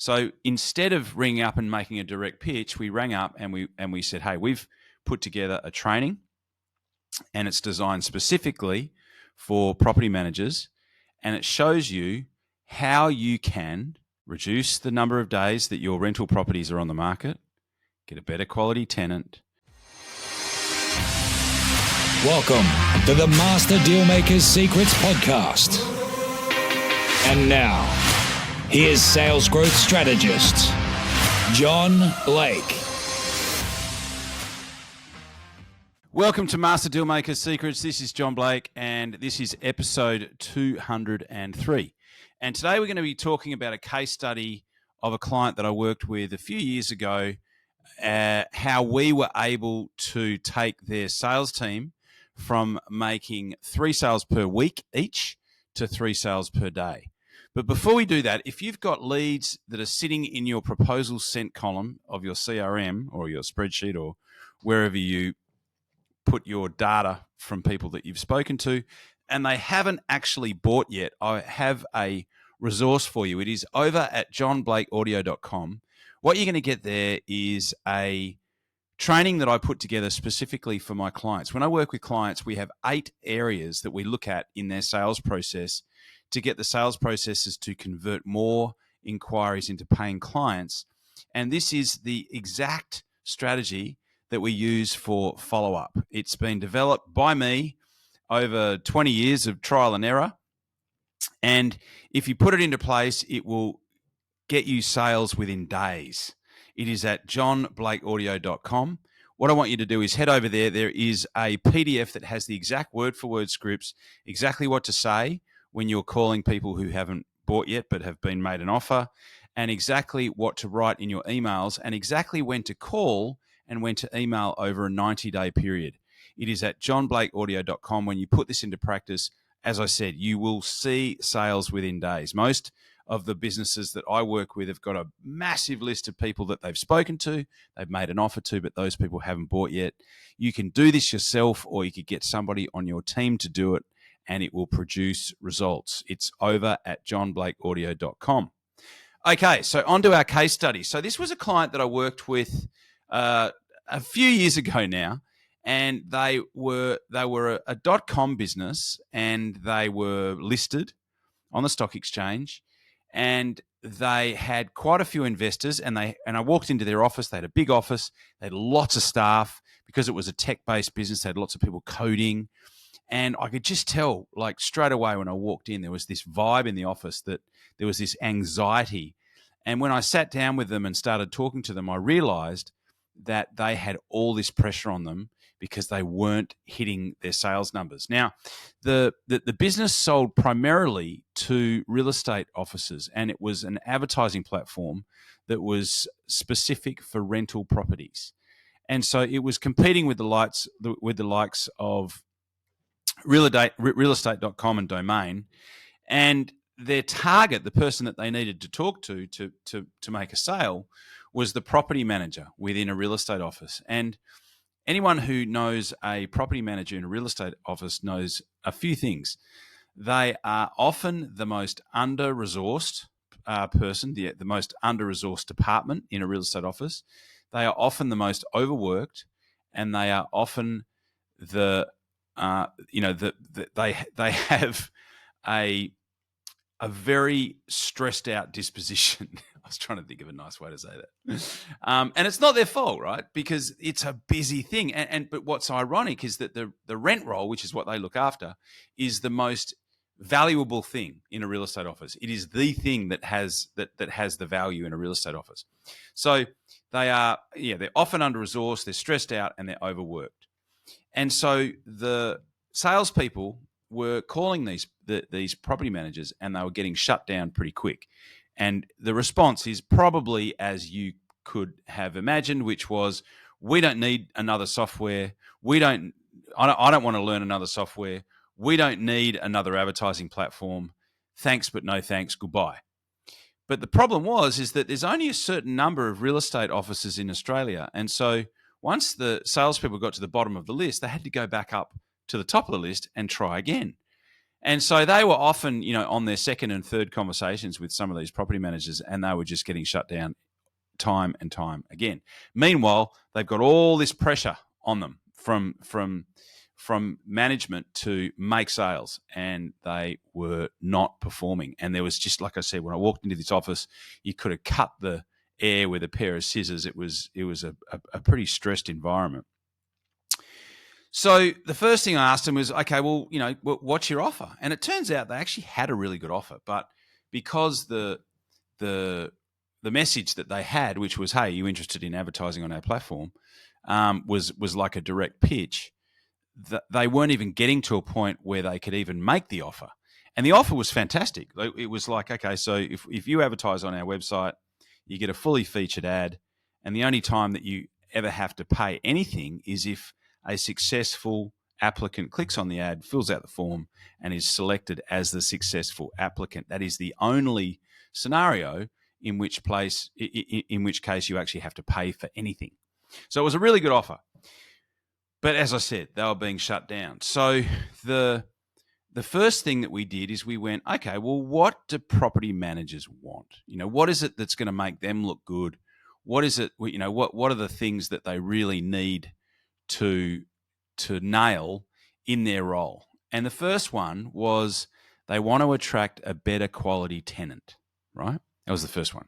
So instead of ringing up and making a direct pitch, we rang up and we said, hey, we've put together a training and it's designed specifically for property managers, and it shows you how you can reduce the number of days that your rental properties are on the market, get a better quality tenant. Welcome to the Master Dealmaker's Secrets podcast. And now, here's sales growth strategist, John Blake. Welcome to Master Dealmaker's Secrets. This is John Blake, and this is episode 203. And today we're going to be talking about a case study of a client that I worked with a few years ago, how we were able to take their sales team from making 3 sales per week each to 3 sales per day. But before we do that, if you've got leads that are sitting in your proposals sent column of your CRM or your spreadsheet or wherever you put your data from people that you've spoken to, and they haven't actually bought yet, I have a resource for you. It is over at johnblakeaudio.com. What you're going to get there is a training that I put together specifically for my clients. When I work with clients, we have 8 areas that we look at in their sales process to get the sales processes to convert more inquiries into paying clients. And this is the exact strategy that we use for follow-up. It's been developed by me over 20 years of trial and error. And if you put it into place, it will get you sales within days. It is at johnblakeaudio.com. What I want you to do is head over there. There is a PDF that has the exact word-for-word scripts, exactly what to say when you're calling people who haven't bought yet but have been made an offer, and exactly what to write in your emails, and exactly when to call and when to email over a 90-day period. It is at johnblakeaudio.com. When you put this into practice, as I said, you will see sales within days. Most of the businesses that I work with have got a massive list of people that they've spoken to, they've made an offer to, but those people haven't bought yet. You can do this yourself, or you could get somebody on your team to do it, and it will produce results. It's over at johnblakeaudio.com. Okay, so on to our case study. So this was a client that I worked with a few years ago now, and they were a .com business, and they were listed on the stock exchange, and they had quite a few investors, and I walked into their office. They had a big office. They had lots of staff because it was a tech-based business. They had lots of people coding, and I could just tell, like, straight away when I walked in, there was this vibe in the office that there was this anxiety. And when I sat down with them and started talking to them, I realized that they had all this pressure on them because they weren't hitting their sales numbers. Now, the business sold primarily to real estate offices, and it was an advertising platform that was specific for rental properties. And so it was competing with the likes of realestate.com and Domain, and their target, the person that they needed to talk to make a sale, was the property manager within a real estate office. And anyone who knows a property manager in a real estate office knows a few things. They are often the most under-resourced person, the most under-resourced department in a real estate office. They are often the most overworked, and they are often they have a very stressed out disposition. I was trying to think of a nice way to say that. And it's not their fault, right? Because it's a busy thing. But what's ironic is that the rent roll, which is what they look after, is the most valuable thing in a real estate office. It is the thing that has the value in a real estate office. So they're often under-resourced, they're stressed out, and they're overworked. And so the salespeople were calling these property managers, and they were getting shut down pretty quick. And the response is probably as you could have imagined, which was, we don't need another software. I don't want to learn another software. We don't need another advertising platform. Thanks, but no thanks. Goodbye. But the problem is that there's only a certain number of real estate offices in Australia. And so once the salespeople got to the bottom of the list, they had to go back up to the top of the list and try again. And so they were often, on their second and third conversations with some of these property managers, and they were just getting shut down time and time again. Meanwhile, they've got all this pressure on them from management to make sales, and they were not performing. And there was just, like I said, when I walked into this office, you could have cut the air with a pair of scissors. It was a pretty stressed environment. So the first thing I asked them was, okay, well, what's your offer? And it turns out they actually had a really good offer, but because the message that they had, which was, hey, you interested in advertising on our platform, was like a direct pitch, they weren't even getting to a point where they could even make the offer. And the offer was fantastic. It was like, okay, so if you advertise on our website, you get a fully featured ad, and the only time that you ever have to pay anything is if a successful applicant clicks on the ad, fills out the form, and is selected as the successful applicant. That is the only scenario in which case you actually have to pay for anything. So it was a really good offer. But as I said, they were being shut down. So the first thing that we did is we went, okay, well, what do property managers want? What is it that's going to make them look good? What is it, what are the things that they really need to nail in their role? And the first one was they want to attract a better quality tenant, right? That was the first one.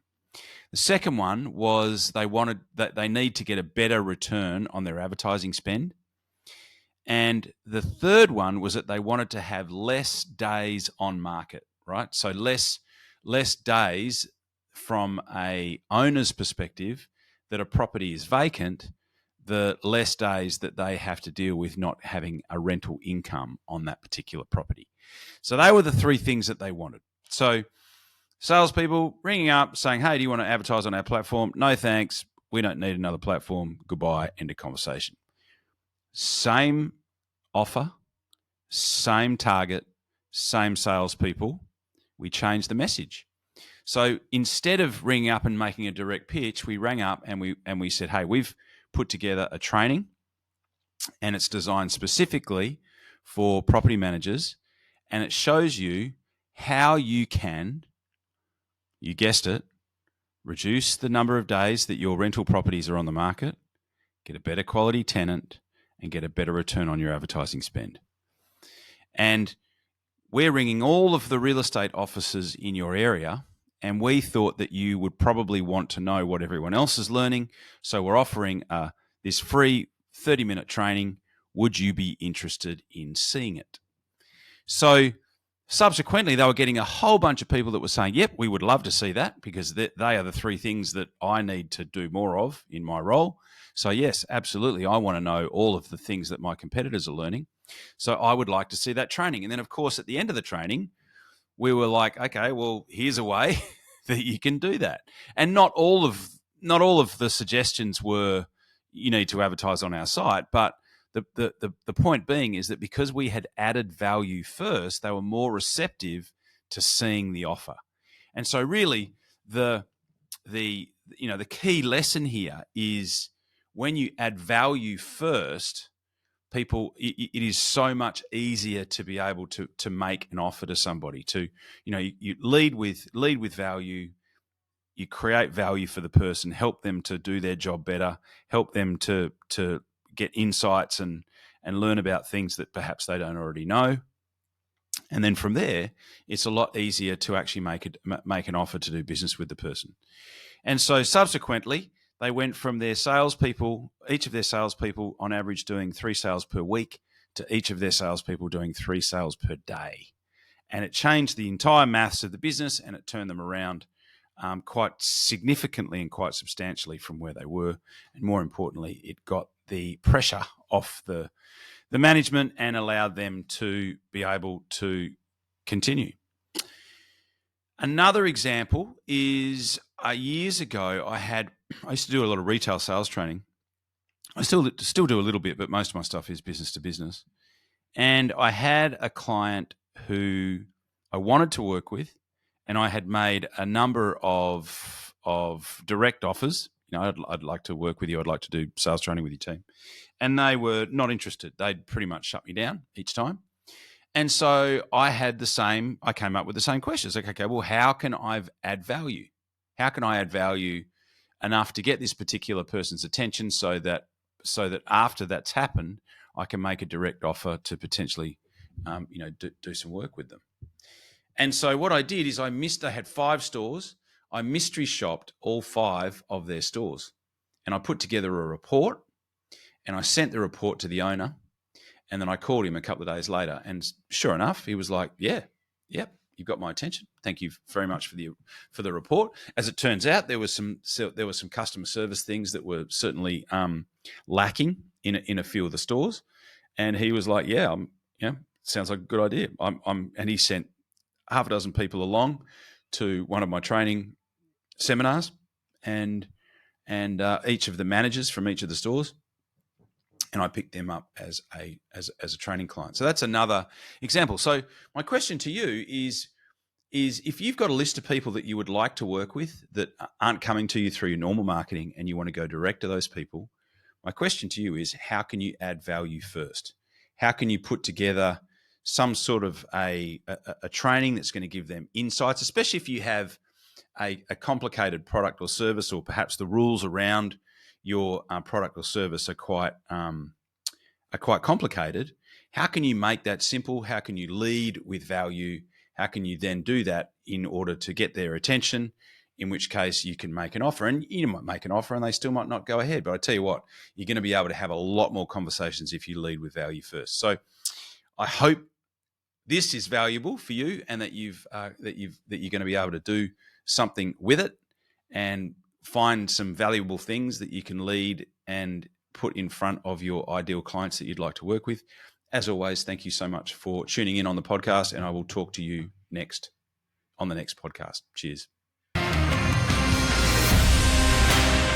The second one was they need to get a better return on their advertising spend. And the third one was that they wanted to have less days on market, right? So less days from a owner's perspective that a property is vacant, the less days that they have to deal with not having a rental income on that particular property. So they were the three things that they wanted. So salespeople ringing up saying, hey, do you want to advertise on our platform? No, thanks. We don't need another platform. Goodbye. End of conversation. Same offer, same target, same salespeople. We changed the message. So instead of ringing up and making a direct pitch, we rang up and we said, hey, we've put together a training, and it's designed specifically for property managers, and it shows you how you can, you guessed it, reduce the number of days that your rental properties are on the market, get a better quality tenant, and get a better return on your advertising spend. And we're ringing all of the real estate offices in your area, and we thought that you would probably want to know what everyone else is learning. So we're offering this free 30-minute training. Would you be interested in seeing it? So subsequently, they were getting a whole bunch of people that were saying, yep, we would love to see that, because they are the three things that I need to do more of in my role. So yes, absolutely, I want to know all of the things that my competitors are learning. So I would like to see that training. And then, of course, at the end of the training, we were like, okay, well, here's a way that you can do that. And not all of the suggestions were you need to advertise on our site, but the point being is that because we had added value first, they were more receptive to seeing the offer. And so really the key lesson here is when you add value first, people, it is so much easier to be able to make an offer to somebody. You lead with value, you create value for the person, help them to do their job better, help them to get insights and learn about things that perhaps they don't already know. And then from there, it's a lot easier to actually make an offer to do business with the person. And so subsequently, they went from their salespeople, each of their salespeople on average doing 3 sales per week, to each of their salespeople doing 3 sales per day. And it changed the entire maths of the business, and it turned them around quite significantly and quite substantially from where they were. And more importantly, it got the pressure off the management and allowed them to be able to continue. Another example is years ago, I used to do a lot of retail sales training. I still do a little bit, but most of my stuff is business to business. And I had a client who I wanted to work with, and I had made a number of direct offers. I'd like to work with you. I'd like to do sales training with your team. And they were not interested. They'd pretty much shut me down each time. And so I came up with the same questions. Like, okay, well, how can I add value? How can I add value enough to get this particular person's attention so that after that's happened, I can make a direct offer to potentially, do some work with them. And so what I did is they had 5 stores. I mystery shopped all 5 of their stores, and I put together a report, and I sent the report to the owner. And then I called him a couple of days later, and sure enough, he was like, "Yep, you've got my attention. Thank you very much for the report." As it turns out, there was some customer service things that were certainly lacking in a few of the stores, and he was like, "Yeah, sounds like a good idea." And he sent half a dozen people along to one of my training seminars, and each of the managers from each of the stores. And I picked them up as a training client. So that's another example. So my question to you is if you've got a list of people that you would like to work with that aren't coming to you through your normal marketing and you want to go direct to those people, my question to you is, how can you add value first? How can you put together some sort of a training that's going to give them insights, especially if you have a complicated product or service, or perhaps the rules around your product or service are quite complicated. How can you make that simple? How can you lead with value? How can you then do that in order to get their attention? In which case you can make an offer, and you might make an offer and they still might not go ahead. But I tell you what, you're going to be able to have a lot more conversations if you lead with value first. So I hope this is valuable for you, and that you're going to be able to do something with it and find some valuable things that you can lead and put in front of your ideal clients that you'd like to work with. As always, thank you so much for tuning in on the podcast, and I will talk to you on the next podcast. Cheers.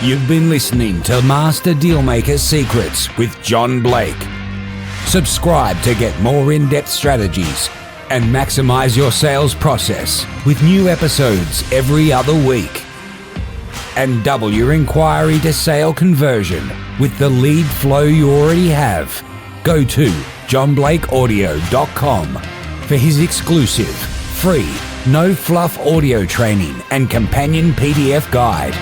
You've been listening to Master Dealmaker Secrets with John Blake. Subscribe to get more in-depth strategies and maximize your sales process with new episodes every other week. And double your inquiry to sale conversion with the lead flow you already have. Go to johnblakeaudio.com for his exclusive, free, no-fluff audio training and companion PDF guide.